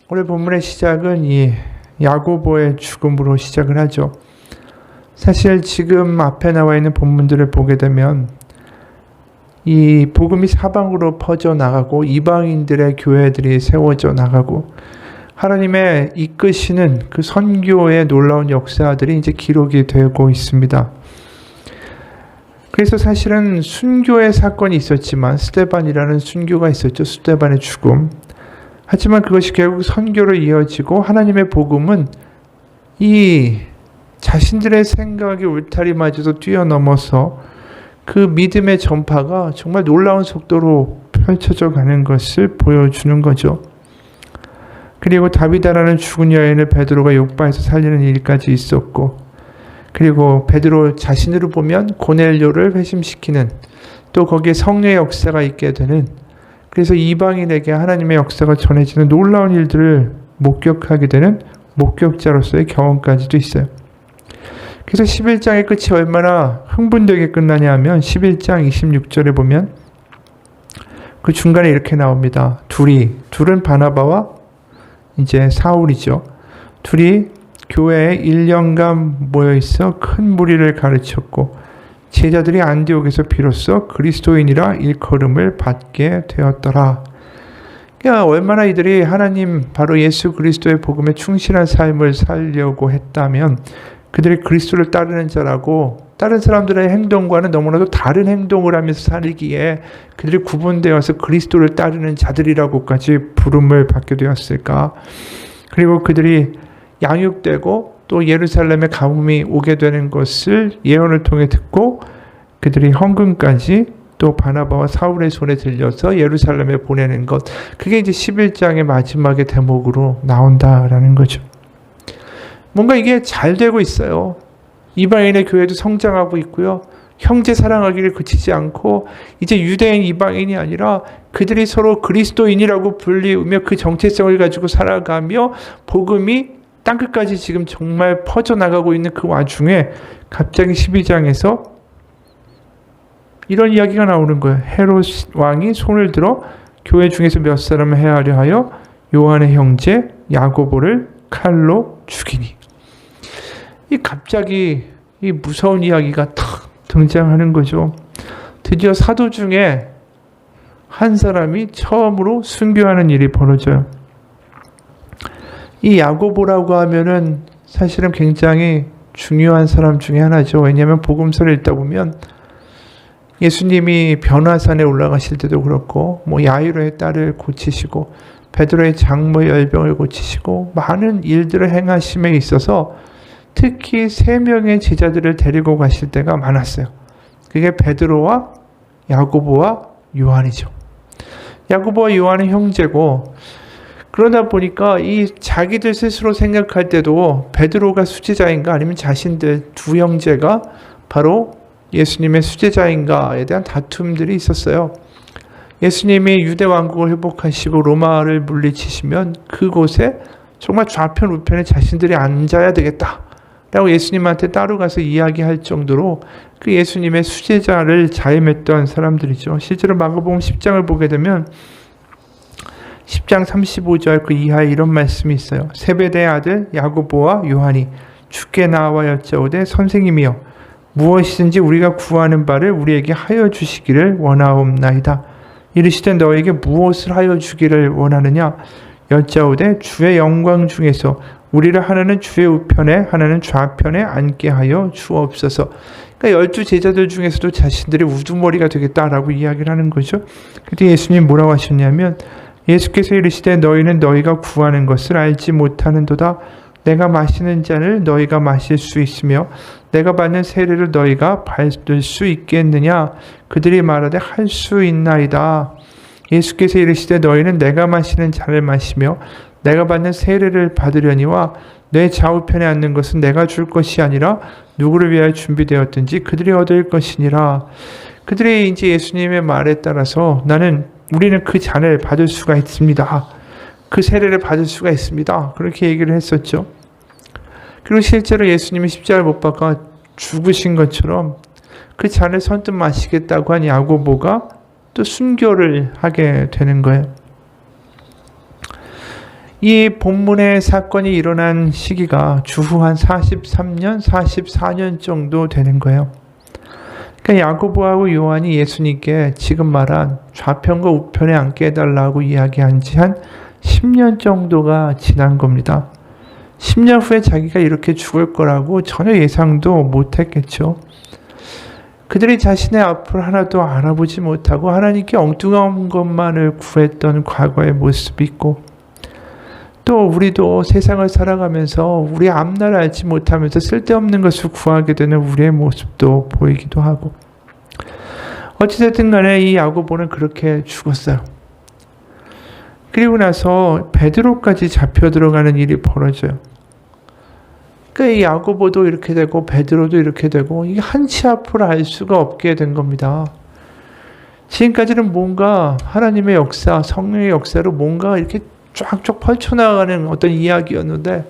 오늘 본문의 시작은 이 야고보의 죽음으로 시작을 하죠. 사실 지금 앞에 나와 있는 본문들을 보게 되면 이 복음이 사방으로 퍼져 나가고 이방인들의 교회들이 세워져 나가고 하나님의 이끄시는 그 선교의 놀라운 역사들이 이제 기록이 되고 있습니다. 그래서 사실은 순교의 사건이 있었지만 스데반이라는 순교가 있었죠. 스데반의 죽음. 하지만 그것이 결국 선교로 이어지고 하나님의 복음은 이 자신들의 생각의 울타리마저도 뛰어넘어서 그 믿음의 전파가 정말 놀라운 속도로 펼쳐져 가는 것을 보여주는 거죠. 그리고 다비다라는 죽은 여인을 베드로가 욕바에서 살리는 일까지 있었고, 그리고 베드로 자신으로 보면 고넬료를 회심시키는, 또 거기에 성령의 역사가 있게 되는, 그래서 이방인에게 하나님의 역사가 전해지는 놀라운 일들을 목격하게 되는 목격자로서의 경험까지도 있어요. 그래서 11장의 끝이 얼마나 흥분되게 끝나냐 하면 11장 26절에 보면 그 중간에 이렇게 나옵니다. 둘은 바나바와 이제 사울이죠. 둘이 교회에 1년간 모여있어 큰 무리를 가르쳤고 제자들이 안디옥에서 비로소 그리스도인이라 일컬음을 받게 되었더라. 그러니까 얼마나 이들이 하나님 바로 예수 그리스도의 복음에 충실한 삶을 살려고 했다면 그들이 그리스도를 따르는 자라고 다른 사람들의 행동과는 너무나도 다른 행동을 하면서 살기에 그들이 구분되어서 그리스도를 따르는 자들이라고까지 부름을 받게 되었을까. 그리고 그들이 양육되고 또 예루살렘에 가뭄이 오게 되는 것을 예언을 통해 듣고 그들이 헌금까지 또 바나바와 사울의 손에 들려서 예루살렘에 보내는 것, 그게 이제 11장의 마지막의 대목으로 나온다라는 거죠. 뭔가 이게 잘 되고 있어요. 이방인의 교회도 성장하고 있고요. 형제 사랑하기를 그치지 않고 이제 유대인 이방인이 아니라 그들이 서로 그리스도인이라고 불리우며 그 정체성을 가지고 살아가며 복음이 땅끝까지 지금 정말 퍼져나가고 있는 그 와중에 갑자기 12장에서 이런 이야기가 나오는 거예요. 헤롯 왕이 손을 들어 교회 중에서 몇 사람을 해하려 하여 요한의 형제 야고보를 칼로 죽이니. 이 갑자기 이 무서운 이야기가 탁 등장하는 거죠. 드디어 사도 중에 한 사람이 처음으로 순교하는 일이 벌어져요. 이 야고보라고 하면은 사실은 굉장히 중요한 사람 중에 하나죠. 왜냐하면 복음서를 읽다 보면 예수님이 변화산에 올라가실 때도 그렇고 뭐 야이로의 딸을 고치시고 베드로의 장모 열병을 고치시고 많은 일들을 행하심에 있어서 특히 3명의 제자들을 데리고 가실 때가 많았어요. 그게 베드로와 야고보와 요한이죠. 야고보와 요한은 형제고, 그러다 보니까 이 자기들 스스로 생각할 때도 베드로가 수제자인가 아니면 자신들 두 형제가 바로 예수님의 수제자인가에 대한 다툼들이 있었어요. 예수님이 유대 왕국을 회복하시고 로마를 물리치시면 그곳에 정말 좌편 우편에 자신들이 앉아야 되겠다 라고 예수님한테 따로 가서 이야기할 정도로 그 예수님의 수제자를 자임했던 사람들이죠. 실제로 마가복음 10장을 보게 되면 10장 35절 그 이하에 이런 말씀이 있어요. 세베대의 아들 야고보와 요한이 주께 나와 여짜오되 선생님이여 무엇이든지 우리가 구하는 바를 우리에게 하여 주시기를 원하옵나이다. 이르시되 너에게 무엇을 하여 주기를 원하느냐? 여짜오되 주의 영광 중에서 우리를 하나는 주의 우편에 하나는 좌편에 앉게 하여 주옵소서. 그러니까 12 제자들 중에서도 자신들이 우두머리가 되겠다라고 이야기를 하는 거죠. 그때 예수님 뭐라고 하셨냐면 예수께서 이르시되 너희는 너희가 구하는 것을 알지 못하는도다. 내가 마시는 잔을 너희가 마실 수 있으며 내가 받는 세례를 너희가 받을 수 있겠느냐? 그들이 말하되 할 수 있나이다. 예수께서 이르시되 너희는 내가 마시는 잔을 마시며 내가 받는 세례를 받으려니와 내 좌우편에 앉는 것은 내가 줄 것이 아니라 누구를 위하여 준비되었든지 그들이 얻을 것이니라. 그들이 이제 예수님의 말에 따라서 우리는 그 잔을 받을 수가 있습니다. 그 세례를 받을 수가 있습니다. 그렇게 얘기를 했었죠. 그리고 실제로 예수님이 십자가를 못 박아 죽으신 것처럼 그 잔을 선뜻 마시겠다고 한 야고보가 또 순교를 하게 되는 거예요. 이 본문의 사건이 일어난 시기가 주후 한 43년, 44년 정도 되는 거예요. 그러니까 야고보하고 요한이 예수님께 지금 말한 좌편과 우편에 앉게 해달라고 이야기한 지 한 10년 정도가 지난 겁니다. 10년 후에 자기가 이렇게 죽을 거라고 전혀 예상도 못했겠죠. 그들이 자신의 앞을 하나도 알아보지 못하고 하나님께 엉뚱한 것만을 구했던 과거의 모습이 있고, 또 우리도 세상을 살아가면서 우리 앞날 알지 못하면서 쓸데없는 것을 구하게 되는 우리의 모습도 보이기도 하고, 어찌됐든 간에 이 야고보는 그렇게 죽었어요. 그리고 나서 베드로까지 잡혀 들어가는 일이 벌어져요. 그러니까 이 야고보도 이렇게 되고 베드로도 이렇게 되고, 이게 한치 앞을 알 수가 없게 된 겁니다. 지금까지는 뭔가 하나님의 역사, 성령의 역사로 뭔가 이렇게 쫙쫙 펼쳐나가는 어떤 이야기였는데,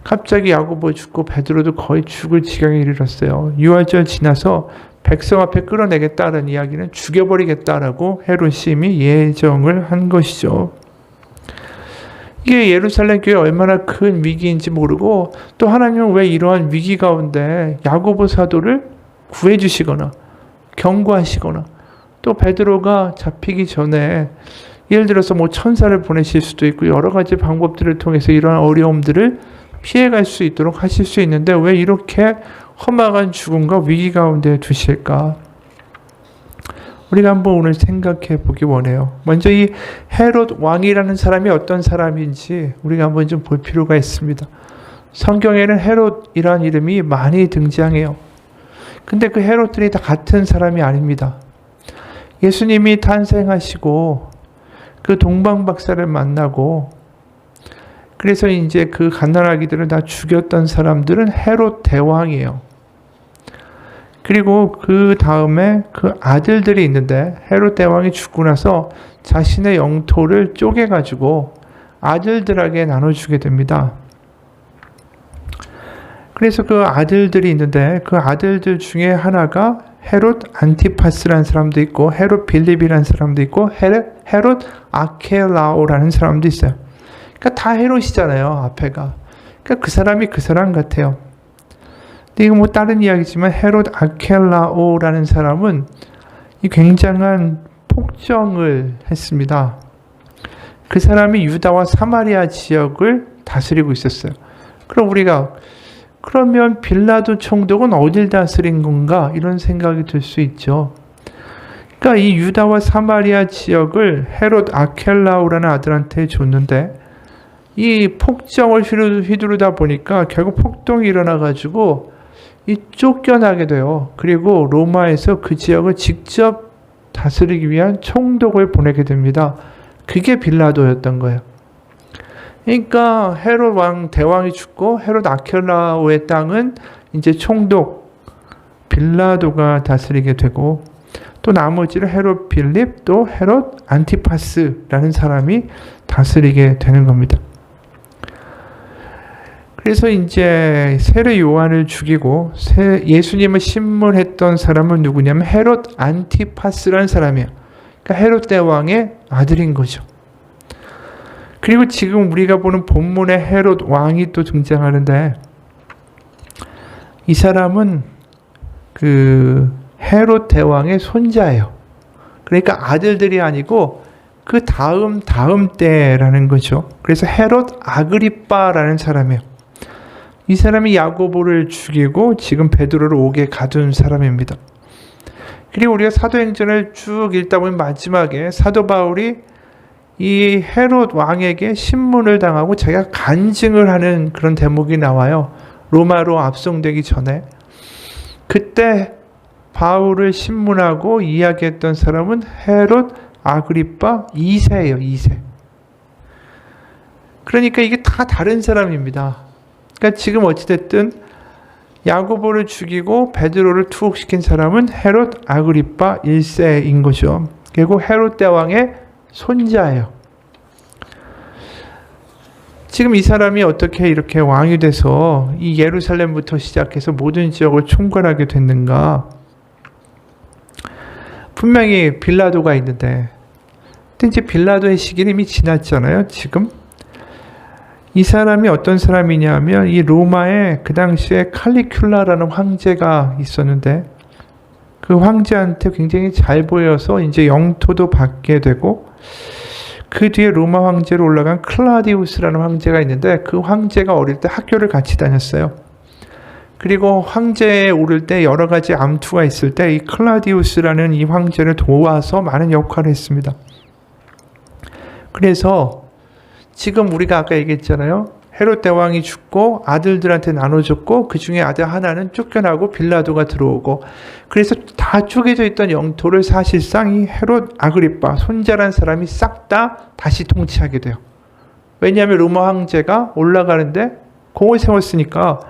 갑자기 야고보 죽고 베드로도 거의 죽을 지경에 이르렀어요. 유월절 지나서 백성 앞에 끌어내겠다는 이야기는 죽여버리겠다라고 헤롯이 이미 예정을 한 것이죠. 이게 예루살렘 교회 얼마나 큰 위기인지 모르고, 또 하나님은 왜 이러한 위기 가운데 야고보 사도를 구해주시거나 경고하시거나, 또 베드로가 잡히기 전에 예를 들어서 뭐 천사를 보내실 수도 있고 여러 가지 방법들을 통해서 이러한 어려움들을 피해갈 수 있도록 하실 수 있는데, 왜 이렇게 험악한 죽음과 위기 가운데 두실까? 우리가 한번 오늘 생각해 보기 원해요. 먼저 이 헤롯 왕이라는 사람이 어떤 사람인지 우리가 한번 좀 볼 필요가 있습니다. 성경에는 헤롯이라는 이름이 많이 등장해요. 근데 그 헤롯들이 다 같은 사람이 아닙니다. 예수님이 탄생하시고 그 동방 박사를 만나고, 그래서 이제 그 갓난아기들을 다 죽였던 사람들은 헤롯 대왕이에요. 그리고 그 다음에 그 아들들이 있는데, 헤롯 대왕이 죽고 나서 자신의 영토를 쪼개가지고 아들들에게 나눠주게 됩니다. 그래서 그 아들들이 있는데, 그 아들들 중에 하나가 헤롯 안티파스라는 사람도 있고, 헤롯 빌립이라는 사람도 있고, 헤롯 아켈라오라는 사람도 있어요. 그러니까 다 헤롯이잖아요, 앞에가. 그러니까 그 사람이 그 사람 같아요. 근데 이거 뭐 다른 이야기지만, 헤롯 아켈라오라는 사람은 이 굉장한 폭정을 했습니다. 그 사람이 유다와 사마리아 지역을 다스리고 있었어요. 그럼 우리가, 그러면 빌라도 총독은 어딜 다스린 건가? 이런 생각이 들 수 있죠. 그러니까 이 유다와 사마리아 지역을 헤롯 아켈라오라는 아들한테 줬는데, 이 폭정을 휘두르다 보니까 결국 폭동이 일어나가지고 이 쫓겨나게 돼요. 그리고 로마에서 그 지역을 직접 다스리기 위한 총독을 보내게 됩니다. 그게 빌라도였던 거예요. 그러니까 헤롯 왕 대왕이 죽고 헤롯 아켈라오의 땅은 이제 총독 빌라도가 다스리게 되고, 또 나머지를 헤롯 빌립, 또 헤롯 안티파스라는 사람이 다스리게 되는 겁니다. 그래서 이제 세례 요한을 죽이고 예수님을 신문했던 사람은 누구냐면 헤롯 안티파스라는 사람이에요. 그러니까 헤롯 대왕의 아들인 거죠. 그리고 지금 우리가 보는 본문의 헤롯 왕이 또 등장하는데, 이 사람은 그 헤롯 대왕의 손자예요. 그러니까 아들들이 아니고 그 다음 때라는 거죠. 그래서 헤롯 아그리빠라는 사람이에요. 이 사람이 야고보를 죽이고 지금 베드로를 옥에 가둔 사람입니다. 그리고 우리가 사도행전을 쭉 읽다 보면 마지막에 사도 바울이 이 헤롯 왕에게 신문을 당하고 자기가 간증을 하는 그런 대목이 나와요. 로마로 압송되기 전에. 그때 바울을 신문하고 이야기했던 사람은 헤롯 아그리빠 2세예요. 2세. 그러니까 이게 다 다른 사람입니다. 그러니까 지금 어찌됐든 야고보를 죽이고 베드로를 투옥시킨 사람은 헤롯 아그리빠 1세인 거죠. 그리고 헤롯 대왕의 손자예요. 지금 이 사람이 어떻게 이렇게 왕이 돼서 이 예루살렘부터 시작해서 모든 지역을 총괄하게 됐는가? 분명히 빌라도가 있는데, 근데 이제 빌라도의 시기는 이미 지났잖아요, 지금. 이 사람이 어떤 사람이냐면 이 로마에 그 당시에 칼리큘라라는 황제가 있었는데 그 황제한테 굉장히 잘 보여서 이제 영토도 받게 되고 그 뒤에 로마 황제로 올라간 클라디우스라는 황제가 있는데 그 황제가 어릴 때 학교를 같이 다녔어요. 그리고 황제에 오를 때 여러 가지 암투가 있을 때 이 클라디우스라는 이 황제를 도와서 많은 역할을 했습니다. 그래서 지금 우리가 아까 얘기했잖아요. 헤롯 대왕이 죽고 아들들한테 나눠줬고 그 중에 아들 하나는 쫓겨나고 빌라도가 들어오고 그래서 다 쪼개져 있던 영토를 사실상 이 헤롯 아그리빠 손자란 사람이 싹 다 다시 통치하게 돼요. 왜냐하면 로마 황제가 올라가는데 공을 세웠으니까.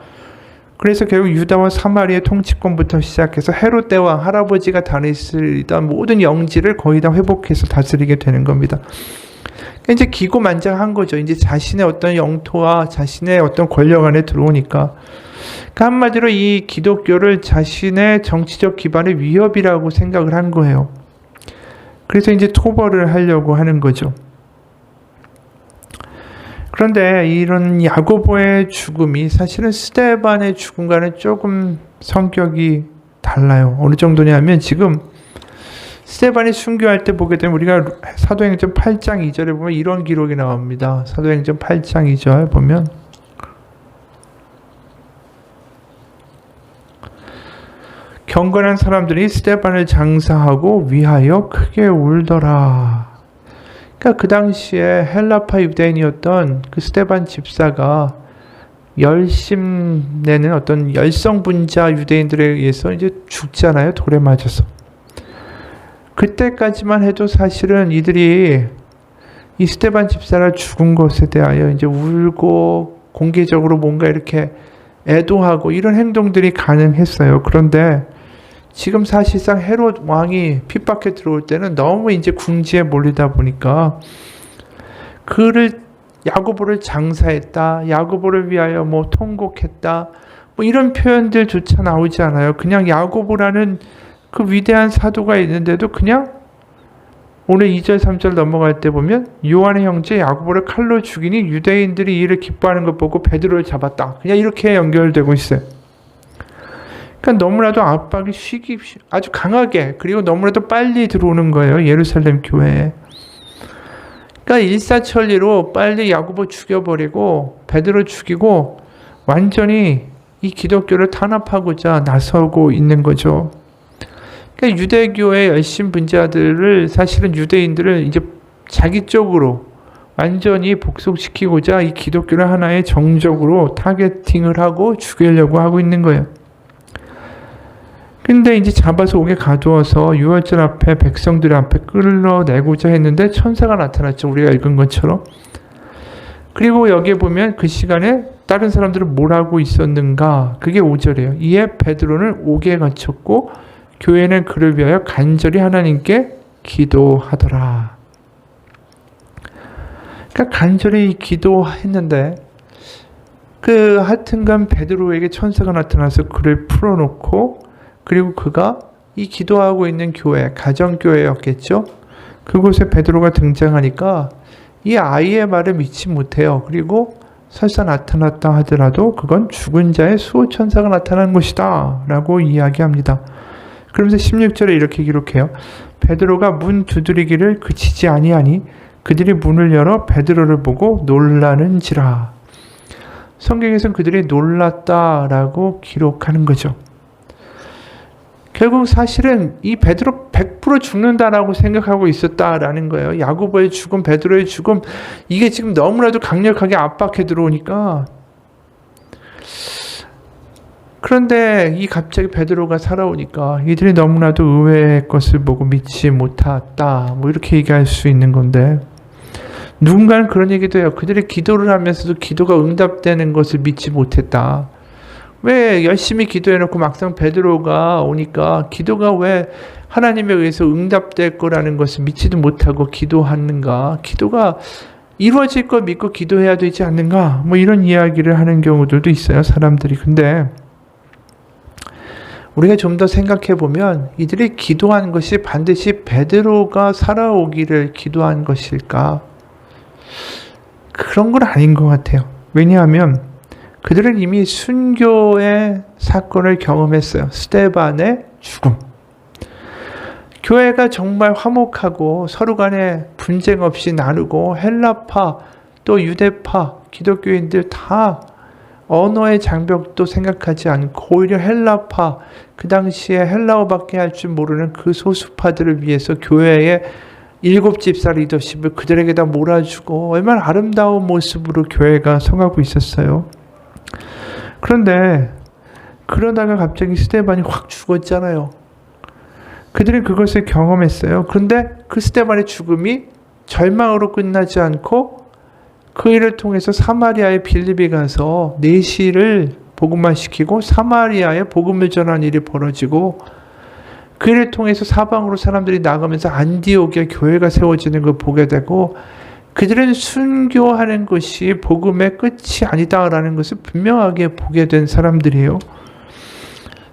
그래서 결국 유다와 사마리아의 통치권부터 시작해서 헤롯 대왕 할아버지가 다스리던 모든 영지를 거의 다 회복해서 다스리게 되는 겁니다. 이제 기고만장한 거죠. 이제 자신의 어떤 영토와 자신의 어떤 권력 안에 들어오니까. 그러니까 한마디로 이 기독교를 자신의 정치적 기반의 위협이라고 생각을 한 거예요. 그래서 이제 토벌을 하려고 하는 거죠. 그런데 이런 야고보의 죽음이 사실은 스데반의 죽음과는 조금 성격이 달라요. 어느 정도냐면 지금 스데반이 순교할 때 보게 되면 우리가 사도행전 8장 2절에 보면 이런 기록이 나옵니다. 사도행전 8장 2절 보면 경건한 사람들이 스데반을 장사하고 위하여 크게 울더라. 그러니까 그 당시에 헬라파 유대인이었던 그 스데반 집사가 열심 내는 어떤 열성분자 유대인들에 의해서 이제 죽잖아요. 돌에 맞아서. 그때까지만 해도 사실은 이들이 이 스데반 집사가 죽은 것에 대하여 이제 울고 공개적으로 뭔가 이렇게 애도하고 이런 행동들이 가능했어요. 그런데 지금 사실상 헤롯 왕이 핍박해 들어올 때는 너무 이제 궁지에 몰리다 보니까 그를 야고보를 장사했다, 야고보를 위하여 뭐 통곡했다, 뭐 이런 표현들조차 나오지 않아요. 그냥 야고보라는 그 위대한 사도가 있는데도 그냥 오늘 2절 3절 넘어갈 때 보면 요한의 형제 야고보를 칼로 죽이니 유대인들이 이를 기뻐하는 것 보고 베드로를 잡았다. 그냥 이렇게 연결되고 있어요. 그러니까 너무나도 압박이 아주 강하게 그리고 너무나도 빨리 들어오는 거예요. 예루살렘 교회에. 그러니까 일사천리로 빨리 야고보 죽여버리고 베드로 죽이고 완전히 이 기독교를 탄압하고자 나서고 있는 거죠. 그러니까 유대교의 열심 분자들을 사실은 유대인들을 이제 자기 쪽으로 완전히 복속시키고자 이 기독교를 하나의 정적으로 타겟팅을 하고 죽이려고 하고 있는 거예요. 근데 이제 잡아서 옥에 가두어서 유월절 앞에 백성들 앞에 끌어내고자 했는데 천사가 나타났죠. 우리가 읽은 것처럼. 그리고 여기에 보면 그 시간에 다른 사람들은 뭘 하고 있었는가? 그게 5절이에요. 이에 베드로는 옥에 갇혔고 교회는 그를 위하여 간절히 하나님께 기도하더라. 그러니까 간절히 기도했는데 하여튼간 베드로에게 천사가 나타나서 그를 풀어놓고 그리고 그가 이 기도하고 있는 교회, 가정교회였겠죠? 그곳에 베드로가 등장하니까 이 아이의 말을 믿지 못해요. 그리고 설사 나타났다 하더라도 그건 죽은 자의 수호천사가 나타난 것이다 라고 이야기합니다. 그러면서 16절에 이렇게 기록해요. 베드로가 문 두드리기를 그치지 아니하니 그들이 문을 열어 베드로를 보고 놀라는지라. 성경에서는 그들이 놀랐다라고 기록하는 거죠. 결국 사실은 이 베드로 100% 죽는다라고 생각하고 있었다라는 거예요. 야고보의 죽음, 베드로의 죽음, 이게 지금 너무나도 강력하게 압박해 들어오니까. 그런데 이 갑자기 베드로가 살아오니까 이들이 너무나도 의외의 것을 보고 믿지 못했다. 뭐 이렇게 얘기할 수 있는 건데 누군가는 그런 얘기도 해요. 그들이 기도를 하면서도 기도가 응답되는 것을 믿지 못했다. 왜 열심히 기도해놓고 막상 베드로가 오니까 기도가 왜 하나님에 의해서 응답될 거라는 것을 믿지도 못하고 기도하는가? 기도가 이루어질 걸 믿고 기도해야 되지 않는가? 뭐 이런 이야기를 하는 경우들도 있어요. 사람들이. 근데 우리가 좀 더 생각해 보면 이들이 기도한 것이 반드시 베드로가 살아오기를 기도한 것일까? 그런 건 아닌 것 같아요. 왜냐하면 그들은 이미 순교의 사건을 경험했어요. 스데반의 죽음. 교회가 정말 화목하고 서로 간에 분쟁 없이 나누고 헬라파 또 유대파 기독교인들 다 언어의 장벽도 생각하지 않고 오히려 헬라파, 그 당시에 헬라어밖에 할 줄 모르는 그 소수파들을 위해서 교회의 7집사 리더십을 그들에게다 몰아주고 얼마나 아름다운 모습으로 교회가 서가고 있었어요. 그런데 그러다가 갑자기 스데반이 확 죽었잖아요. 그들은 그것을 경험했어요. 그런데 그 스데반의 죽음이 절망으로 끝나지 않고 그 일을 통해서 사마리아의 빌립이 가서 내시를 복음화시키고 사마리아에 복음을 전하는 일이 벌어지고 그 일을 통해서 사방으로 사람들이 나가면서 안디옥에 교회가 세워지는 걸 보게 되고 그들은 순교하는 것이 복음의 끝이 아니다라는 것을 분명하게 보게 된 사람들이에요.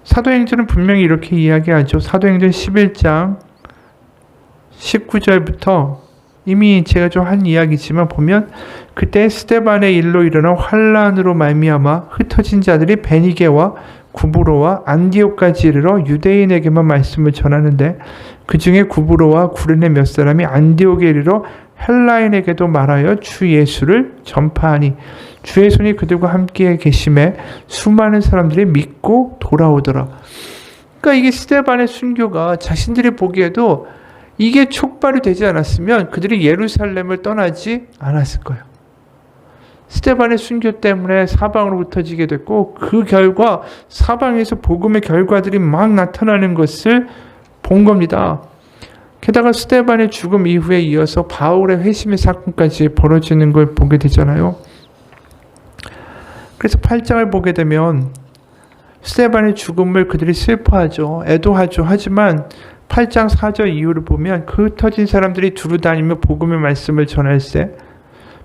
사도행전은 분명히 이렇게 이야기하죠. 사도행전 11장 19절부터 이미 제가 좀 한 이야기지만 보면 그때 스데반의 일로 일어난 환란으로 말미암아 흩어진 자들이 베니게와 구브로와 안디옥까지 이르러 유대인에게만 말씀을 전하는데 그 중에 구브로와 구레네 몇 사람이 안디옥에 이르러 헬라인에게도 말하여 주 예수를 전파하니 주의 손이 그들과 함께 계심에 수많은 사람들이 믿고 돌아오더라. 그러니까 이게 스데반의 순교가 자신들이 보기에도 이게 촉발이 되지 않았으면 그들이 예루살렘을 떠나지 않았을 거예요. 스데반의 순교 때문에 사방으로 흩어지게 됐고 그 결과 사방에서 복음의 결과들이 막 나타나는 것을 본 겁니다. 게다가 스데반의 죽음 이후에 이어서 바울의 회심의 사건까지 벌어지는 걸 보게 되잖아요. 그래서 8장을 보게 되면 스데반의 죽음을 그들이 슬퍼하죠. 애도하죠. 하지만 8장 4절 이후를 보면 그 흩어진 사람들이 두루 다니며 복음의 말씀을 전할세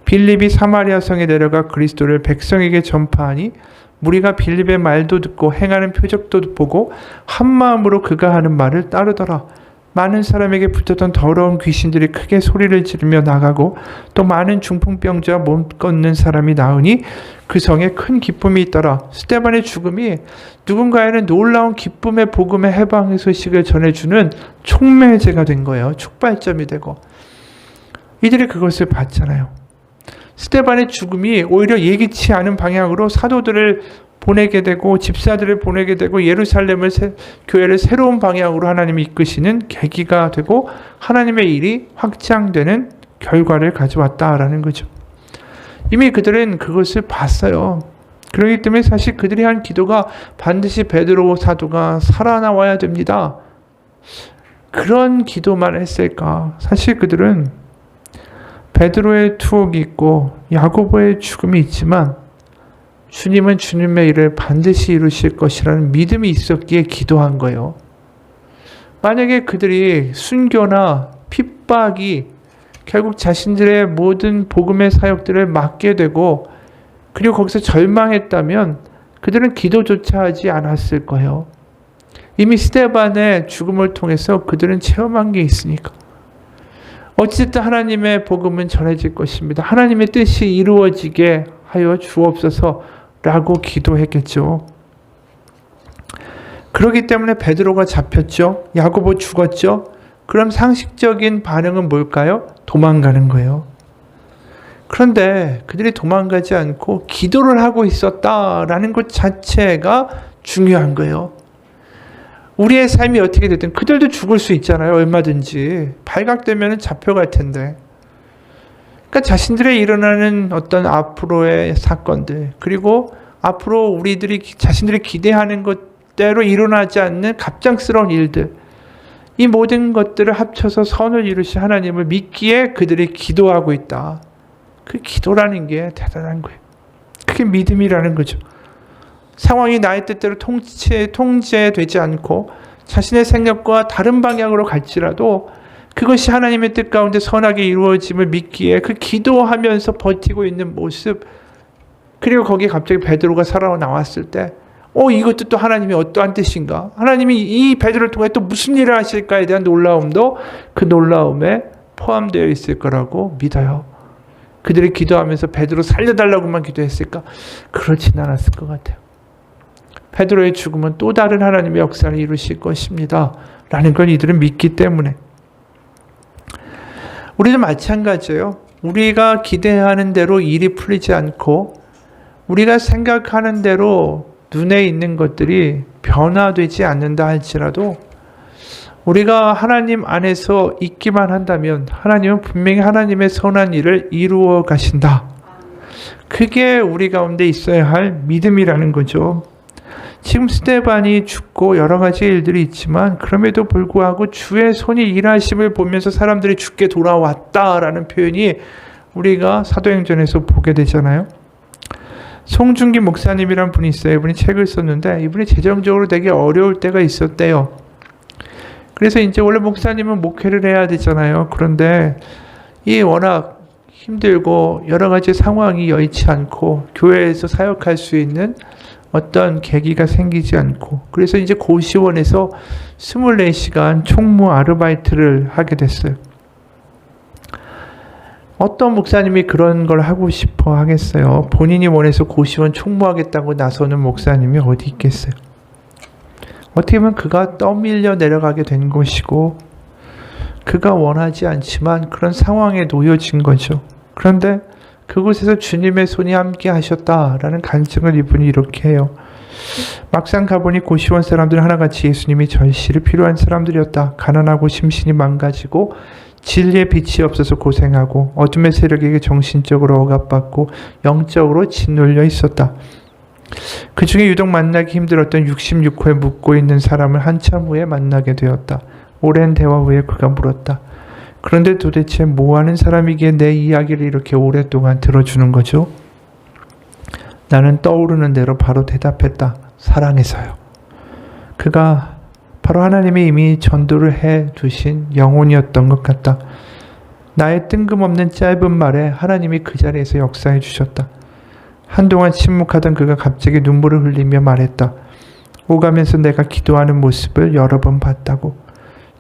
빌립이 사마리아 성에 내려가 그리스도를 백성에게 전파하니 무리가 빌립의 말도 듣고 행하는 표적도 보고 한 마음으로 그가 하는 말을 따르더라. 많은 사람에게 붙었던 더러운 귀신들이 크게 소리를 지르며 나가고 또 많은 중풍병자와 못 걷는 사람이 나으니 그 성에 큰 기쁨이 있더라. 스데반의 죽음이 누군가에는 놀라운 기쁨의 복음의 해방의 소식을 전해주는 촉매제가 된 거예요. 촉발점이 되고 이들이 그것을 봤잖아요. 스데반의 죽음이 오히려 예기치 않은 방향으로 사도들을 보내게 되고 집사들을 보내게 되고 예루살렘을 교회를 새로운 방향으로 하나님이 이끄시는 계기가 되고 하나님의 일이 확장되는 결과를 가져왔다라는 거죠. 이미 그들은 그것을 봤어요. 그렇기 때문에 사실 그들이 한 기도가 반드시 베드로 사도가 살아나와야 됩니다. 그런 기도만 했을까? 사실 그들은 베드로의 투옥이 있고 야고보의 죽음이 있지만 주님은 주님의 일을 반드시 이루실 것이라는 믿음이 있었기에 기도한 거예요. 만약에 그들이 순교나 핍박이 결국 자신들의 모든 복음의 사역들을 맡게 되고 그리고 거기서 절망했다면 그들은 기도조차 하지 않았을 거예요. 이미 스데반의 죽음을 통해서 그들은 체험한 게 있으니까. 어쨌든 하나님의 복음은 전해질 것입니다. 하나님의 뜻이 이루어지게 하여 주옵소서라고 기도했겠죠. 그렇기 때문에 베드로가 잡혔죠. 야고보 죽었죠. 그럼 상식적인 반응은 뭘까요? 도망가는 거예요. 그런데 그들이 도망가지 않고 기도를 하고 있었다라는 것 자체가 중요한 거예요. 우리의 삶이 어떻게 됐든 그들도 죽을 수 있잖아요. 얼마든지. 발각되면 잡혀갈 텐데. 그러니까 자신들의 일어나는 어떤 앞으로의 사건들 그리고 앞으로 우리들이 자신들이 기대하는 것대로 일어나지 않는 갑작스러운 일들 이 모든 것들을 합쳐서 선을 이루신 하나님을 믿기에 그들이 기도하고 있다. 그 기도라는 게 대단한 거예요. 그게 믿음이라는 거죠. 상황이 나의 뜻대로 통제되지 않고 자신의 생각과 다른 방향으로 갈지라도 그것이 하나님의 뜻 가운데 선하게 이루어짐을 믿기에 그 기도하면서 버티고 있는 모습 그리고 거기에 갑자기 베드로가 살아나왔을 때 이것도 또 하나님이 어떠한 뜻인가? 하나님이 이 베드로를 통해 또 무슨 일을 하실까에 대한 놀라움도 그 놀라움에 포함되어 있을 거라고 믿어요. 그들이 기도하면서 베드로 살려달라고만 기도했을까? 그렇진 않았을 것 같아요. 베드로의 죽음은 또 다른 하나님의 역사를 이루실 것입니다. 라는 걸 이들은 믿기 때문에. 우리도 마찬가지예요. 우리가 기대하는 대로 일이 풀리지 않고 우리가 생각하는 대로 눈에 있는 것들이 변화되지 않는다 할지라도 우리가 하나님 안에서 있기만 한다면 하나님은 분명히 하나님의 선한 일을 이루어 가신다. 그게 우리 가운데 있어야 할 믿음이라는 거죠. 지금 스데반이 죽고 여러 가지 일들이 있지만 그럼에도 불구하고 주의 손이 일하심을 보면서 사람들이 죽게 돌아왔다라는 표현이 우리가 사도행전에서 보게 되잖아요. 송중기 목사님이란 분이 있어요. 이분이 책을 썼는데 이분이 재정적으로 되게 어려울 때가 있었대요. 그래서 이제 원래 목사님은 목회를 해야 되잖아요. 그런데 이 워낙 힘들고 여러 가지 상황이 여의치 않고 교회에서 사역할 수 있는 어떤 계기가 생기지 않고 그래서 이제 고시원에서 24시간 총무 아르바이트를 하게 됐어요. 어떤 목사님이 그런 걸 하고 싶어 하겠어요. 본인이 원해서 고시원 총무하겠다고 나서는 목사님이 어디 있겠어요. 어떻게 보면 그가 떠밀려 내려가게 된 것이고 그가 원하지 않지만 그런 상황에 놓여진 거죠. 그런데 그곳에서 주님의 손이 함께 하셨다라는 간증을 이분이 이렇게 해요. 막상 가보니 고시원 사람들 하나같이 예수님이 절실히 필요한 사람들이었다. 가난하고 심신이 망가지고 진리의 빛이 없어서 고생하고 어둠의 세력에게 정신적으로 억압받고 영적으로 짓눌려 있었다. 그 중에 유독 만나기 힘들었던 66호에 묵고 있는 사람을 한참 후에 만나게 되었다. 오랜 대화 후에 그가 물었다. 그런데 도대체 뭐하는 사람이기에 내 이야기를 이렇게 오랫동안 들어주는 거죠? 나는 떠오르는 대로 바로 대답했다. 사랑해서요. 그가 바로 하나님이 이미 전도를 해 두신 영혼이었던 것 같다. 나의 뜬금없는 짧은 말에 하나님이 그 자리에서 역사해 주셨다. 한동안 침묵하던 그가 갑자기 눈물을 흘리며 말했다. 오가면서 내가 기도하는 모습을 여러 번 봤다고.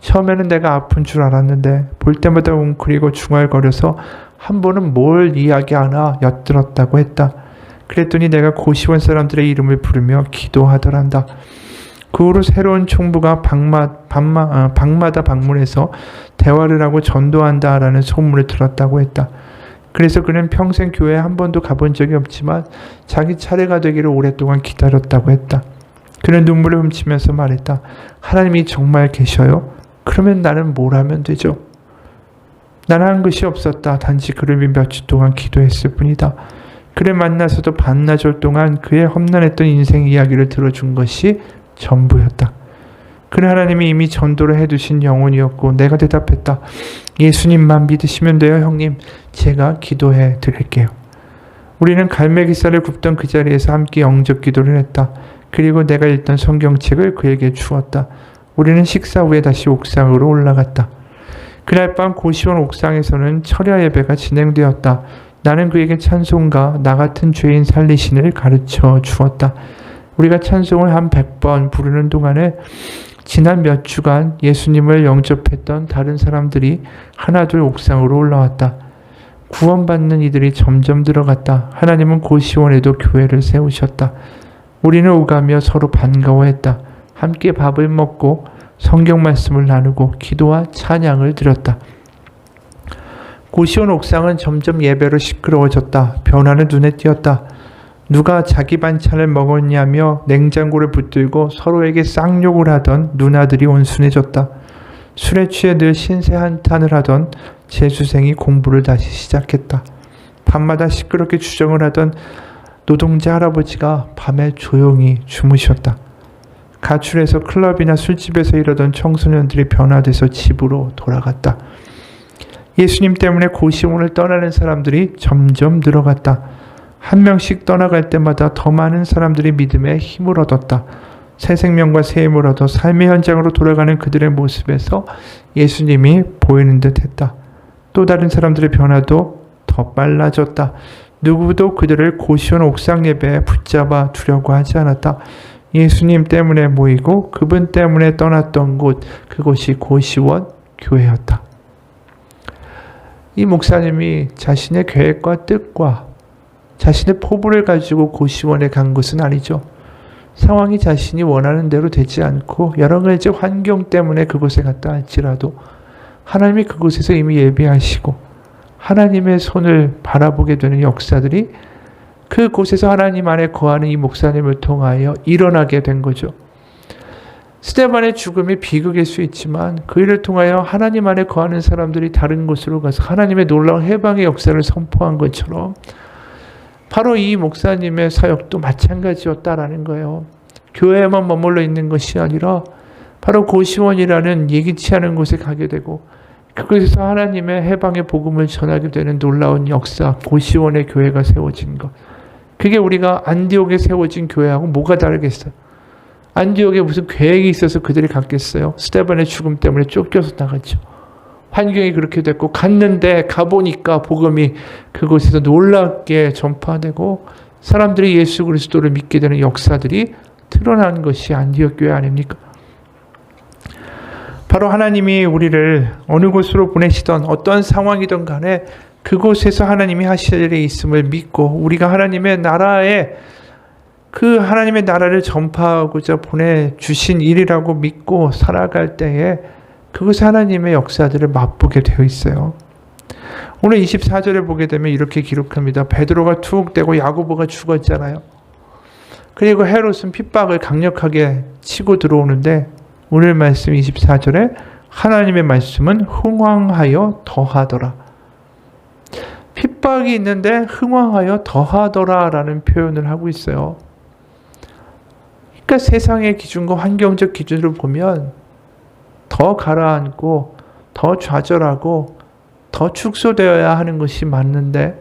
처음에는 내가 아픈 줄 알았는데 볼 때마다 웅크리고 중얼거려서 한 번은 뭘 이야기하나 엿들었다고 했다. 그랬더니 내가 고시원 사람들의 이름을 부르며 기도하더란다. 그 후로 새로운 총부가 방마다 방문해서 대화를 하고 전도한다라는 소문을 들었다고 했다. 그래서 그는 평생 교회에 한 번도 가본 적이 없지만 자기 차례가 되기를 오랫동안 기다렸다고 했다. 그는 눈물을 훔치면서 말했다. 하나님이 정말 계셔요? 그러면 나는 뭘 하면 되죠? 나는 한 것이 없었다. 단지 그를 위해 몇 주 동안 기도했을 뿐이다. 그를 만나서도 반나절 동안 그의 험난했던 인생 이야기를 들어준 것이 전부였다. 그는 하나님이 이미 전도를 해두신 영혼이었고 내가 대답했다. 예수님만 믿으시면 돼요, 형님. 제가 기도해 드릴게요. 우리는 갈매기살을 굽던 그 자리에서 함께 영접 기도를 했다. 그리고 내가 읽던 성경책을 그에게 주었다. 우리는 식사 후에 다시 옥상으로 올라갔다. 그날 밤 고시원 옥상에서는 철야 예배가 진행되었다. 나는 그에게 찬송가 나 같은 죄인 살리신을 가르쳐 주었다. 우리가 찬송을 한 100번 부르는 동안에 지난 몇 주간 예수님을 영접했던 다른 사람들이 하나둘 옥상으로 올라왔다. 구원받는 이들이 점점 들어갔다. 하나님은 고시원에도 교회를 세우셨다. 우리는 오가며 서로 반가워했다. 함께 밥을 먹고 성경 말씀을 나누고 기도와 찬양을 드렸다. 고시원 옥상은 점점 예배로 시끄러워졌다. 변화는 눈에 띄었다. 누가 자기 반찬을 먹었냐며 냉장고를 붙들고 서로에게 쌍욕을 하던 누나들이 온순해졌다. 술에 취해 늘 신세 한탄을 하던 재수생이 공부를 다시 시작했다. 밤마다 시끄럽게 주정을 하던 노동자 할아버지가 밤에 조용히 주무셨다. 가출해서 클럽이나 술집에서 이러던 청소년들이 변화돼서 집으로 돌아갔다. 예수님 때문에 고시원을 떠나는 사람들이 점점 늘어갔다. 한 명씩 떠나갈 때마다 더 많은 사람들이 믿음에 힘을 얻었다. 새 생명과 새 힘을 얻어 삶의 현장으로 돌아가는 그들의 모습에서 예수님이 보이는 듯 했다. 또 다른 사람들의 변화도 더 빨라졌다. 누구도 그들을 고시원 옥상 예배에 붙잡아 두려고 하지 않았다. 예수님 때문에 모이고 그분 때문에 떠났던 곳, 그곳이 고시원 교회였다. 이 목사님이 자신의 계획과 뜻과 자신의 포부를 가지고 고시원에 간 것은 아니죠. 상황이 자신이 원하는 대로 되지 않고 여러 가지 환경 때문에 그곳에 갔다 할지라도 하나님이 그곳에서 이미 예비하시고 하나님의 손을 바라보게 되는 역사들이 그곳에서 하나님 안에 거하는 이 목사님을 통하여 일어나게 된 거죠. 스데반의 죽음이 비극일 수 있지만 그 일을 통하여 하나님 안에 거하는 사람들이 다른 곳으로 가서 하나님의 놀라운 해방의 역사를 선포한 것처럼 바로 이 목사님의 사역도 마찬가지였다라는 거예요. 교회에만 머물러 있는 것이 아니라 바로 고시원이라는 예기치 않은 곳에 가게 되고 그곳에서 하나님의 해방의 복음을 전하게 되는 놀라운 역사, 고시원의 교회가 세워진 것. 그게 우리가 안디옥에 세워진 교회하고 뭐가 다르겠어요? 안디옥에 무슨 계획이 있어서 그들이 갔겠어요? 스데반의 죽음 때문에 쫓겨서 나갔죠. 환경이 그렇게 됐고 갔는데 가보니까 복음이 그곳에서 놀랍게 전파되고 사람들이 예수 그리스도를 믿게 되는 역사들이 드러난 것이 안디옥 교회 아닙니까? 바로 하나님이 우리를 어느 곳으로 보내시던 어떤 상황이든 간에 그곳에서 하나님이 하실 일이 있음을 믿고 우리가 하나님의 나라에 그 하나님의 나라를 전파하고자 보내주신 일이라고 믿고 살아갈 때에 그것이 하나님의 역사들을 맛보게 되어 있어요. 오늘 24절에 보게 되면 이렇게 기록합니다. 베드로가 투옥되고 야고보가 죽었잖아요. 그리고 헤롯은 핍박을 강력하게 치고 들어오는데 오늘 말씀 24절에 하나님의 말씀은 흥왕하여 더하더라. 핍박이 있는데 흥왕하여 더하더라 라는 표현을 하고 있어요. 그러니까 세상의 기준과 환경적 기준으로 보면 더 가라앉고 더 좌절하고 더 축소되어야 하는 것이 맞는데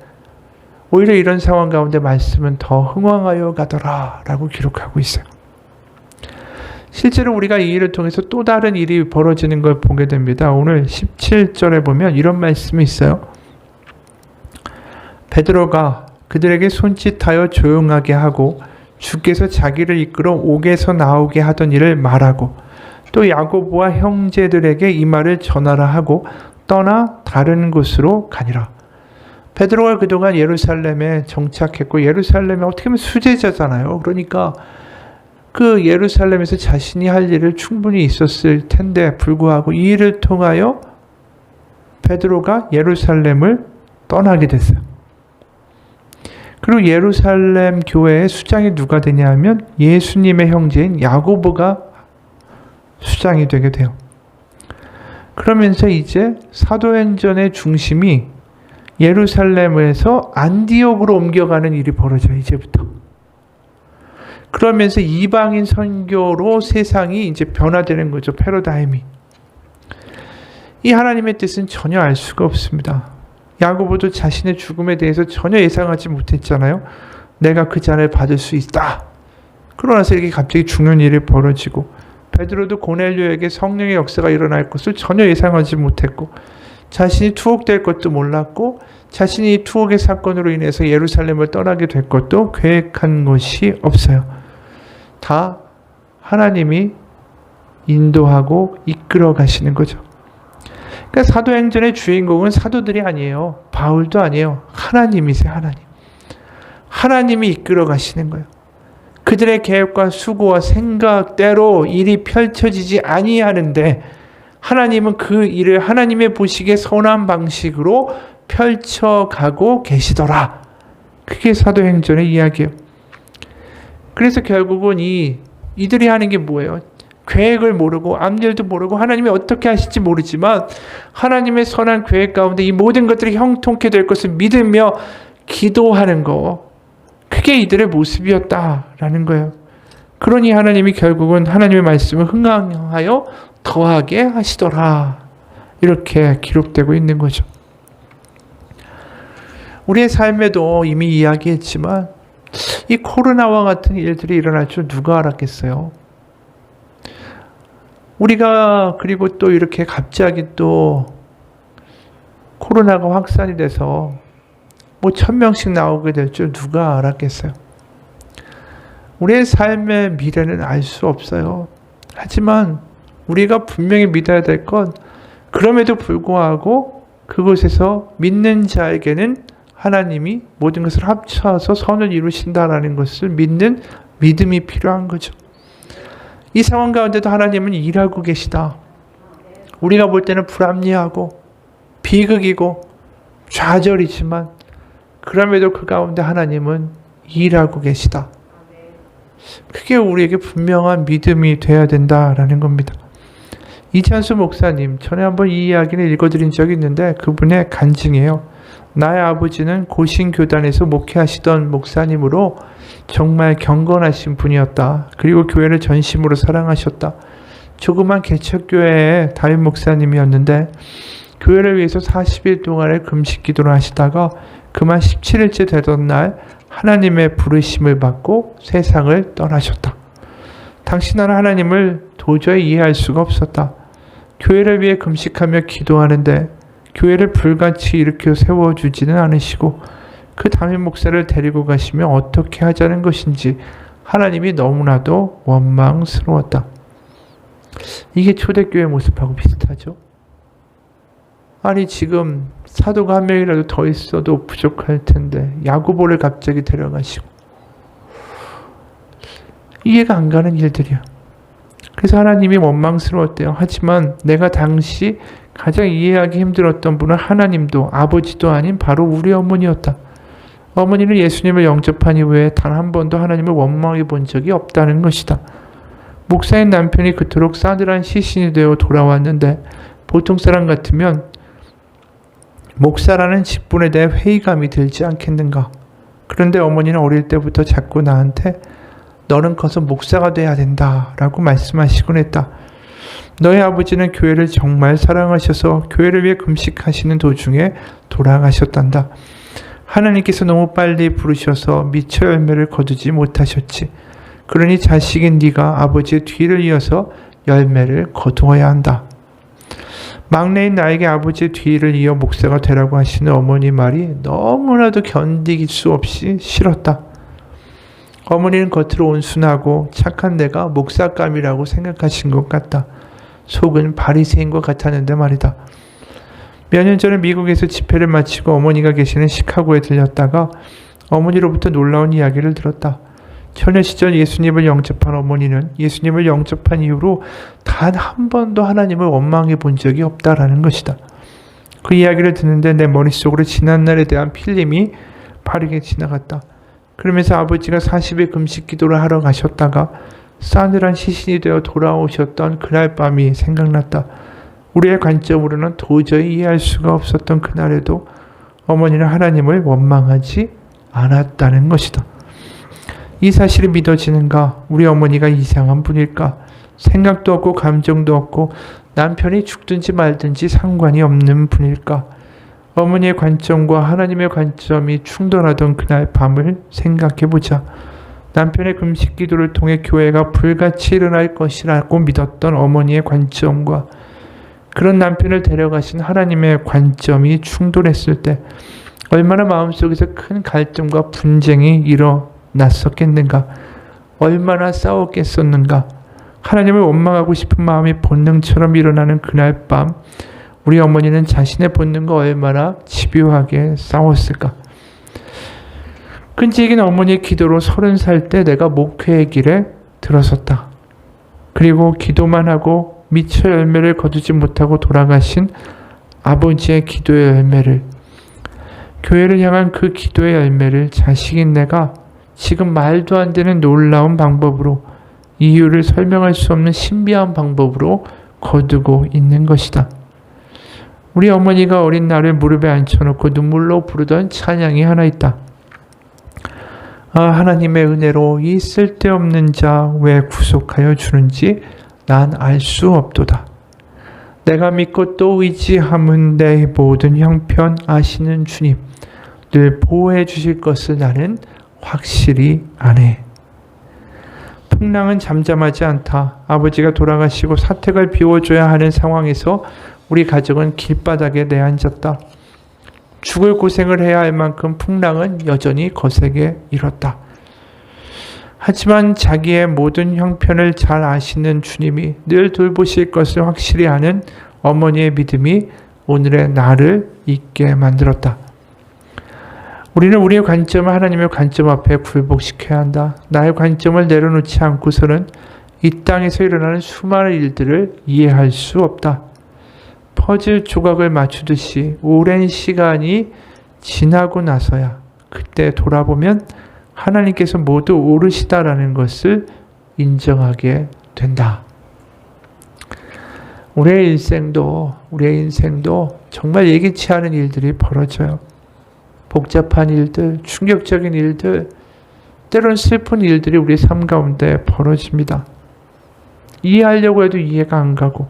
오히려 이런 상황 가운데 말씀은 더 흥왕하여 가더라 라고 기록하고 있어요. 실제로 우리가 이 일을 통해서 또 다른 일이 벌어지는 걸 보게 됩니다. 오늘 17절에 보면 이런 말씀이 있어요. 베드로가 그들에게 손짓하여 조용하게 하고 주께서 자기를 이끌어 옥에서 나오게 하던 일을 말하고 또 야고보와 형제들에게 이 말을 전하라 하고 떠나 다른 곳으로 가니라. 베드로가 그동안 예루살렘에 정착했고 예루살렘에 어떻게 보면 수제자잖아요. 그러니까 그 예루살렘에서 자신이 할 일을 충분히 있었을 텐데 불구하고 이 일을 통하여 베드로가 예루살렘을 떠나게 됐어요. 그리고 예루살렘 교회의 수장이 누가 되냐 하면 예수님의 형제인 야고보가 수장이 되게 돼요. 그러면서 이제 사도행전의 중심이 예루살렘에서 안디옥으로 옮겨가는 일이 벌어져요. 이제부터. 그러면서 이방인 선교로 세상이 이제 변화되는 거죠. 패러다임이. 이 하나님의 뜻은 전혀 알 수가 없습니다. 야고보도 자신의 죽음에 대해서 전혀 예상하지 못했잖아요. 내가 그 잔을 받을 수 있다. 그러나서 이렇게 갑자기 죽는 일이 벌어지고 베드로도 고넬료에게 성령의 역사가 일어날 것을 전혀 예상하지 못했고 자신이 투옥될 것도 몰랐고 자신이 투옥의 사건으로 인해서 예루살렘을 떠나게 될 것도 계획한 것이 없어요. 다 하나님이 인도하고 이끌어 가시는 거죠. 그러니까 사도행전의 주인공은 사도들이 아니에요. 바울도 아니에요. 하나님이세요. 하나님. 하나님이 이끌어 가시는 거예요. 그들의 계획과 수고와 생각대로 일이 펼쳐지지 아니하는데 하나님은 그 일을 하나님의 보시기에 선한 방식으로 펼쳐가고 계시더라. 그게 사도행전의 이야기예요. 그래서 결국은 이들이 하는 게 뭐예요? 계획을 모르고 앞일도 모르고 하나님이 어떻게 하실지 모르지만 하나님의 선한 계획 가운데 이 모든 것들이 형통케 될 것을 믿으며 기도하는 거. 그게 이들의 모습이었다라는 거예요. 그러니 하나님이 결국은 하나님의 말씀을 흥왕하여 더하게 하시더라. 이렇게 기록되고 있는 거죠. 우리의 삶에도 이미 이야기했지만 이 코로나와 같은 일들이 일어날 줄 누가 알았겠어요? 우리가 그리고 또 이렇게 갑자기 또 코로나가 확산이 돼서 1000명씩 나오게 될 줄 누가 알았겠어요? 우리의 삶의 미래는 알 수 없어요. 하지만 우리가 분명히 믿어야 될 건 그럼에도 불구하고 그곳에서 믿는 자에게는 하나님이 모든 것을 합쳐서 선을 이루신다라는 것을 믿는 믿음이 필요한 거죠. 이 상황 가운데도 하나님은 일하고 계시다. 우리가 볼 때는 불합리하고 비극이고 좌절이지만 그럼에도 그 가운데 하나님은 일하고 계시다. 그게 우리에게 분명한 믿음이 되어야 된다라는 겁니다. 이찬수 목사님, 전에 한번 이 이야기를 읽어드린 적이 있는데 그분의 간증이에요. 나의 아버지는 고신교단에서 목회하시던 목사님으로 정말 경건하신 분이었다. 그리고 교회를 전심으로 사랑하셨다. 조그만 개척교회의 담임 목사님이었는데 교회를 위해서 40일 동안의 금식 기도를 하시다가 그만 17일째 되던 날 하나님의 부르심을 받고 세상을 떠나셨다. 당시 나는 하나님을 도저히 이해할 수가 없었다. 교회를 위해 금식하며 기도하는데 교회를 불같이 일으켜 세워주지는 않으시고 그 담임 목사를 데리고 가시며 어떻게 하자는 것인지 하나님이 너무나도 원망스러웠다. 이게 초대교회 모습하고 비슷하죠? 아니 지금 사도가 한 명이라도 더 있어도 부족할 텐데 야고보를 갑자기 데려가시고 이해가 안 가는 일들이야. 그래서 하나님이 원망스러웠대요. 하지만 내가 당시 가장 이해하기 힘들었던 분은 하나님도 아버지도 아닌 바로 우리 어머니였다. 어머니는 예수님을 영접한 이후에 단 한 번도 하나님을 원망해 본 적이 없다는 것이다. 목사인 남편이 그토록 싸늘한 시신이 되어 돌아왔는데 보통 사람 같으면 목사라는 직분에 대해 회의감이 들지 않겠는가. 그런데 어머니는 어릴 때부터 자꾸 나한테 너는 커서 목사가 돼야 된다 라고 말씀하시곤 했다. 너희 아버지는 교회를 정말 사랑하셔서 교회를 위해 금식하시는 도중에 돌아가셨단다. 하나님께서 너무 빨리 부르셔서 미처 열매를 거두지 못하셨지. 그러니 자식인 네가 아버지의 뒤를 이어서 열매를 거두어야 한다. 막내인 나에게 아버지의 뒤를 이어 목사가 되라고 하시는 어머니 말이 너무나도 견디길 수 없이 싫었다. 어머니는 겉으로 온순하고 착한 내가 목사감이라고 생각하신 것 같다. 속은 바리새인과 같았는데 말이다. 몇 년 전에 미국에서 집회를 마치고 어머니가 계시는 시카고에 들렸다가 어머니로부터 놀라운 이야기를 들었다. 처녀 시절 예수님을 영접한 어머니는 예수님을 영접한 이후로 단 한 번도 하나님을 원망해 본 적이 없다라는 것이다. 그 이야기를 듣는데 내 머릿속으로 지난날에 대한 필름이 빠르게 지나갔다. 그러면서 아버지가 40일 금식 기도를 하러 가셨다가 싸늘한 시신이 되어 돌아오셨던 그날 밤이 생각났다. 우리의 관점으로는 도저히 이해할 수가 없었던 그날에도 어머니는 하나님을 원망하지 않았다는 것이다. 이 사실이 믿어지는가? 우리 어머니가 이상한 분일까? 생각도 없고 감정도 없고 남편이 죽든지 말든지 상관이 없는 분일까? 어머니의 관점과 하나님의 관점이 충돌하던 그날 밤을 생각해보자. 남편의 금식 기도를 통해 교회가 불같이 일어날 것이라고 믿었던 어머니의 관점과 그런 남편을 데려가신 하나님의 관점이 충돌했을 때 얼마나 마음속에서 큰 갈등과 분쟁이 일어났었겠는가? 얼마나 싸웠겠었는가? 하나님을 원망하고 싶은 마음이 본능처럼 일어나는 그날 밤 우리 어머니는 자신의 본능과 얼마나 집요하게 싸웠을까? 끈질긴 어머니의 기도로 30살 때 내가 목회의 길에 들어섰다. 그리고 기도만 하고 미처 열매를 거두지 못하고 돌아가신 아버지의 기도의 열매를, 교회를 향한 그 기도의 열매를 자식인 내가 지금 말도 안 되는 놀라운 방법으로, 이유를 설명할 수 없는 신비한 방법으로 거두고 있는 것이다. 우리 어머니가 어린 나를 무릎에 앉혀놓고 눈물로 부르던 찬양이 하나 있다. 아, 하나님의 은혜로 이 쓸데없는 자 왜 구속하여 주는지 난 알 수 없도다. 내가 믿고 또 의지함은 내 모든 형편 아시는 주님 늘 보호해 주실 것을 나는 확실히 아네. 풍랑은 잠잠하지 않다. 아버지가 돌아가시고 사택을 비워줘야 하는 상황에서 우리 가족은 길바닥에 내앉았다. 죽을 고생을 해야 할 만큼 풍랑은 여전히 거세게 일었다. 하지만 자기의 모든 형편을 잘 아시는 주님이 늘 돌보실 것을 확실히 아는 어머니의 믿음이 오늘의 나를 있게 만들었다. 우리는 우리의 관점을 하나님의 관점 앞에 굴복시켜야 한다. 나의 관점을 내려놓지 않고서는 이 땅에서 일어나는 수많은 일들을 이해할 수 없다. 퍼즐 조각을 맞추듯이 오랜 시간이 지나고 나서야 그때 돌아보면 하나님께서 모두 옳으시다라는 것을 인정하게 된다. 우리의 인생도 정말 예기치 않은 일들이 벌어져요. 복잡한 일들, 충격적인 일들, 때로는 슬픈 일들이 우리 삶 가운데 벌어집니다. 이해하려고 해도 이해가 안 가고,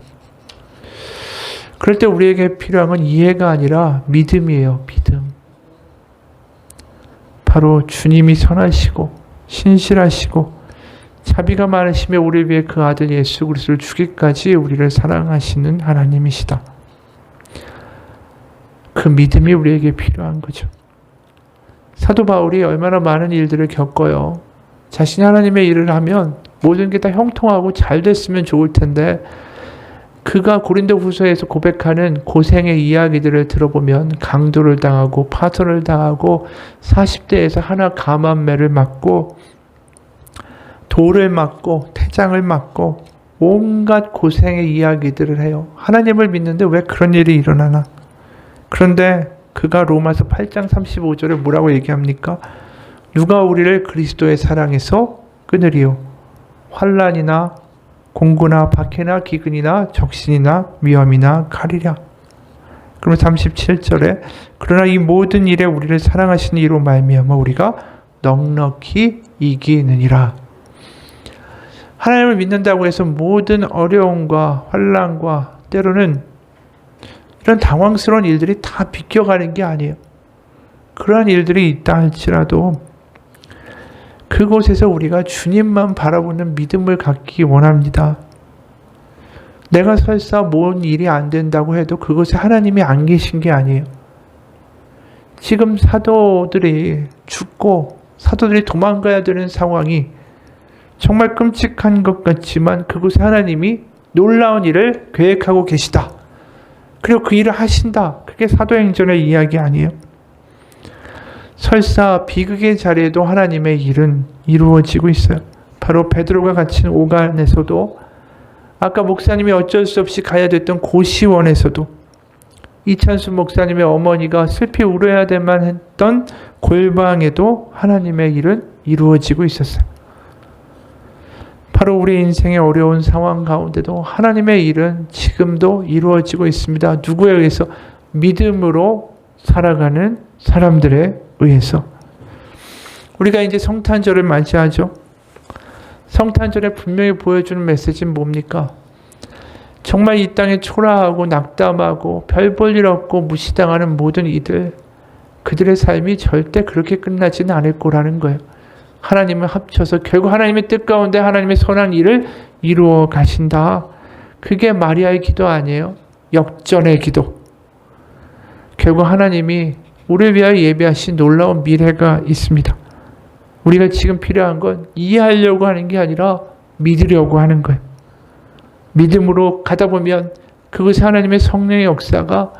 그럴 때 우리에게 필요한 건 이해가 아니라 믿음이에요. 믿음. 바로 주님이 선하시고 신실하시고 자비가 많으시며 우리를 위해 그 아들 예수 그리스도를 주기까지 우리를 사랑하시는 하나님이시다. 그 믿음이 우리에게 필요한 거죠. 사도 바울이 얼마나 많은 일들을 겪어요. 자신이 하나님의 일을 하면 모든 게 다 형통하고 잘 됐으면 좋을 텐데, 그가 고린도후서에서 고백하는 고생의 이야기들을 들어보면 강도를 당하고 파손을 당하고 40대에서 하나 감암매를 맞고 돌을 맞고 태장을 맞고 온갖 고생의 이야기들을 해요. 하나님을 믿는데 왜 그런 일이 일어나나? 그런데 그가 로마서 8장 35절에 뭐라고 얘기합니까? 누가 우리를 그리스도의 사랑에서 끊으리요? 환난이나 공고나 박해나 기근이나 적신이나 위험이나 칼이랴. 그러면 37절에 그러나 이 모든 일에 우리를 사랑하시는 이로 말미암아 우리가 넉넉히 이기느니라. 하나님을 믿는다고 해서 모든 어려움과 환난과 때로는 이런 당황스러운 일들이 다 비껴가는 게 아니에요. 그러한 일들이 있다 할지라도 그곳에서 우리가 주님만 바라보는 믿음을 갖기 원합니다. 내가 설사 뭔 일이 안 된다고 해도 그곳에 하나님이 안 계신 게 아니에요. 지금 사도들이 죽고 사도들이 도망가야 되는 상황이 정말 끔찍한 것 같지만 그곳에 하나님이 놀라운 일을 계획하고 계시다. 그리고 그 일을 하신다. 그게 사도행전의 이야기 아니에요. 설사 비극의 자리에도 하나님의 일은 이루어지고 있어요. 바로 베드로가 갇힌 오간에서도, 아까 목사님이 어쩔 수 없이 가야 됐던 고시원에서도, 이찬수 목사님의 어머니가 슬피 울어야 될만 했던 골방에도 하나님의 일은 이루어지고 있었어요. 바로 우리 인생의 어려운 상황 가운데도 하나님의 일은 지금도 이루어지고 있습니다. 누구에 의해서? 믿음으로 살아가는 사람들에 의해서. 우리가 이제 성탄절을 맞이하죠. 성탄절에 분명히 보여주는 메시지는 뭡니까? 정말 이 땅에 초라하고 낙담하고 별 볼 일 없고 무시당하는 모든 이들, 그들의 삶이 절대 그렇게 끝나지는 않을 거라는 거예요. 하나님을 합쳐서 결국 하나님의 뜻 가운데 하나님의 선한 일을 이루어 가신다. 그게 마리아의 기도 아니에요. 역전의 기도. 결국 하나님이 우리를 위하여 예비하신 놀라운 미래가 있습니다. 우리가 지금 필요한 건 이해하려고 하는 게 아니라 믿으려고 하는 거예요. 믿음으로 가다 보면 그것이 하나님의 성령의 역사가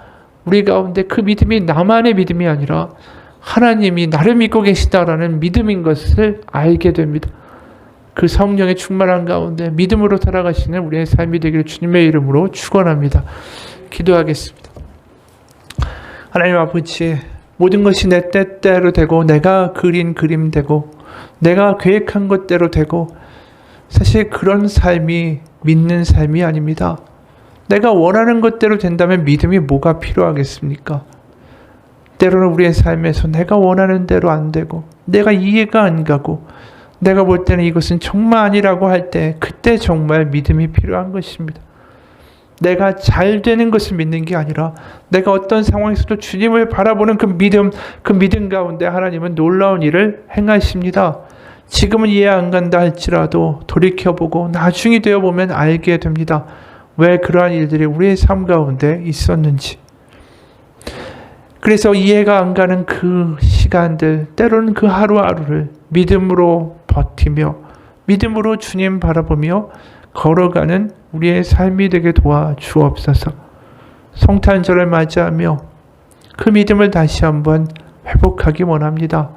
우리 가운데, 그 믿음이 나만의 믿음이 아니라 하나님이 나를 믿고 계시다라는 믿음인 것을 알게 됩니다. 그 성령의 충만한 가운데 믿음으로 살아가시는 우리의 삶이 되기를 주님의 이름으로 축원합니다. 기도하겠습니다. 하나님 아버지, 모든 것이 내 때대로 되고 내가 그린 그림 되고 내가 계획한 것대로 되고, 사실 그런 삶이 믿는 삶이 아닙니다. 내가 원하는 것대로 된다면 믿음이 뭐가 필요하겠습니까? 때로는 우리의 삶에서 내가 원하는 대로 안 되고 내가 이해가 안 가고 내가 볼 때는 이것은 정말 아니라고 할 때, 그때 정말 믿음이 필요한 것입니다. 내가 잘 되는 것을 믿는 게 아니라 내가 어떤 상황에서도 주님을 바라보는 그 믿음 가운데 하나님은 놀라운 일을 행하십니다. 지금은 이해 안 간다 할지라도 돌이켜보고 나중이 되어보면 알게 됩니다. 왜 그러한 일들이 우리의 삶 가운데 있었는지. 그래서 이해가 안 가는 그 시간들, 때로는 그 하루하루를 믿음으로 버티며 믿음으로 주님 바라보며 걸어가는 우리의 삶이 되게 도와주옵소서. 성탄절을 맞이하며 그 믿음을 다시 한번 회복하기 원합니다.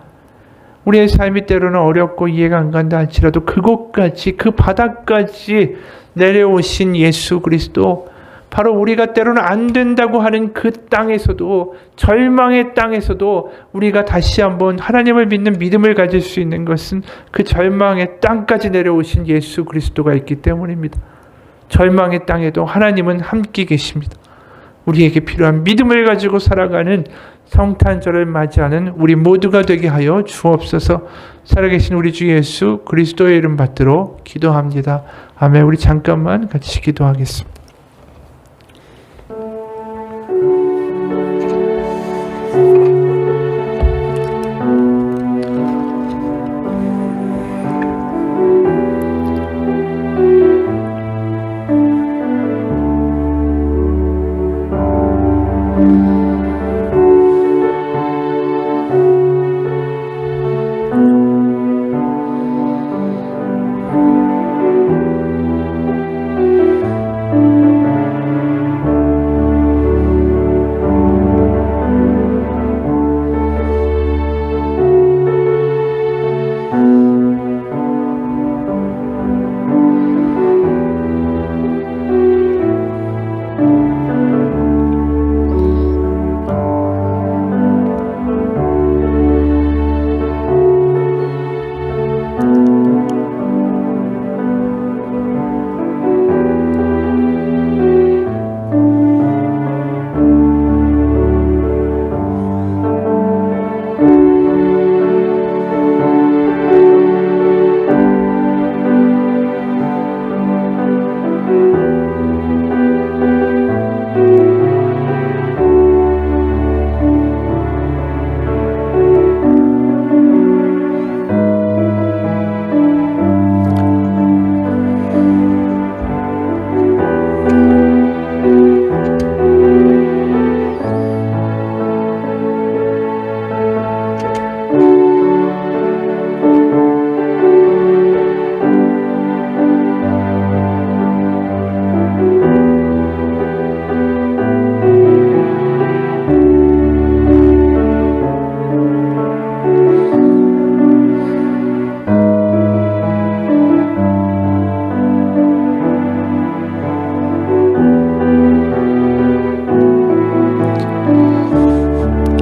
우리의 삶이 때로는 어렵고 이해가 안 간다 할지라도 그곳까지, 그 바닥까지 내려오신 예수 그리스도, 바로 우리가 때로는 안 된다고 하는 그 땅에서도, 절망의 땅에서도 우리가 다시 한번 하나님을 믿는 믿음을 가질 수 있는 것은 그 절망의 땅까지 내려오신 예수 그리스도가 있기 때문입니다. 절망의 땅에도 하나님은 함께 계십니다. 우리에게 필요한 믿음을 가지고 살아가는 성탄절을 맞이하는 우리 모두가 되게 하여 주옵소서. 살아계신 우리 주 예수 그리스도의 이름 받들어 기도합니다. 아멘. 우리 잠깐만 같이 기도하겠습니다.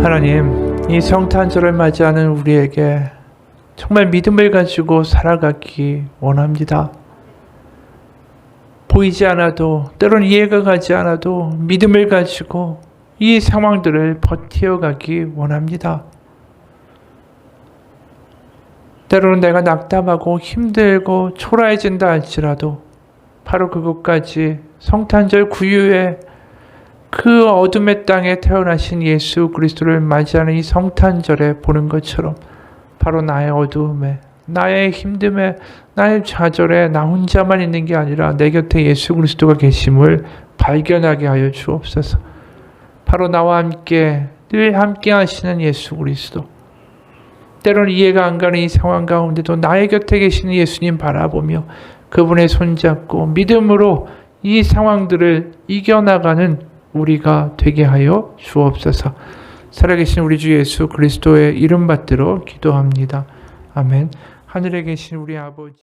하나님, 이 성탄절을 맞이하는 우리에게 정말 믿음을 가지고 살아가기 원합니다. 보이지 않아도, 때로는 이해가 가지 않아도 믿음을 가지고 이 상황들을 버티어가기 원합니다. 때로는 내가 낙담하고 힘들고 초라해진다 할지라도 바로 그것까지 성탄절 구유에 그 어둠의 땅에 태어나신 예수 그리스도를 맞이하는 이 성탄절에 보는 것처럼 바로 나의 어두움에, 나의 힘듦에, 나의 좌절에 나 혼자만 있는 게 아니라 내 곁에 예수 그리스도가 계심을 발견하게 하여 주옵소서. 바로 나와 함께 늘 함께 하시는 예수 그리스도, 때로는 이해가 안 가는 이 상황 가운데도 나의 곁에 계시는 예수님 바라보며 그분의 손잡고 믿음으로 이 상황들을 이겨나가는 우리가 되게 하여 주옵소서. 살아계신 우리 주 예수 그리스도의 이름 받들어 기도합니다. 아멘. 하늘에 계신 우리 아버지,